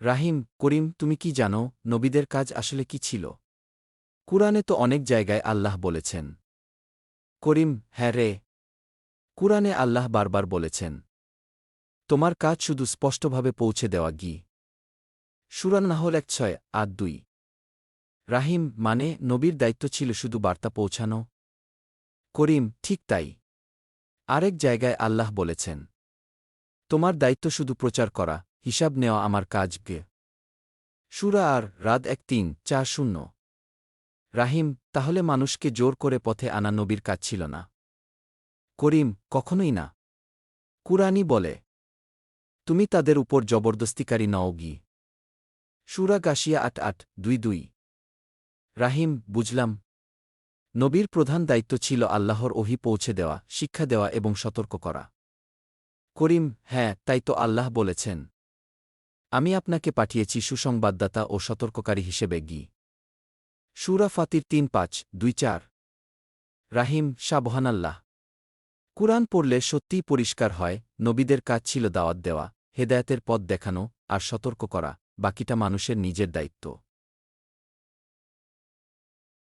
রাহিম, করিম, তুমি কি জানো নবীদের কাজ আসলে কি ছিল? কুরআনে তো অনেক জায়গায় আল্লাহ বলেছেন। করিম: হ্যাঁ রে। কুরআনে আল্লাহ বারবার বলেছেন, তোমার কাজ শুধু স্পষ্টভাবে পৌঁছে দেওয়া গি। সূরা নাহল ১:৬-৮-২। রাহিম: মানে নবীর দায়িত্ব ছিল শুধু বার্তা পৌঁছানো? করিম: ঠিক তাই। আরেক জায়গায় আল্লাহ বলেছেন, তোমার দায়িত্ব শুধু প্রচার করা, হিসাব নেওয়া আমার কাজ গে। সূরা আর রাদ ১:৩-৪-০। রাহিম: তাহলে মানুষকে জোর করে পথে আনা নবীর কাজ ছিল না? করিম: কখনোই না। কুরআনই বলে, তুমি তাদের উপর জবরদস্তিকারী নও গি। সূরা গাশিয়া ৮:৮-২-২। রাহিম: বুঝলাম। নবীর প্রধান দায়িত্ব ছিল আল্লাহর ওহী পৌঁছে দেওয়া, শিক্ষা দেওয়া এবং সতর্ক করা। করিম: হ্যাঁ, তাই তো আল্লাহ বলেছেন, আমি আপনাকে পাঠিয়েছি সুসংবাদদাতা ও সতর্ককারী হিসেবে গি। সূরা ফাতির ৩:৫-২-৪। রাহিম: সাবহানাল্লাহ। কুরআন পড়লে সত্যিই পরিষ্কার হয়, নবীদের কাজ ছিল দাওয়াত দেওয়া, হেদায়েতের পথ দেখানো আর সতর্ক করা, বাকিটা মানুষের নিজের দায়িত্ব।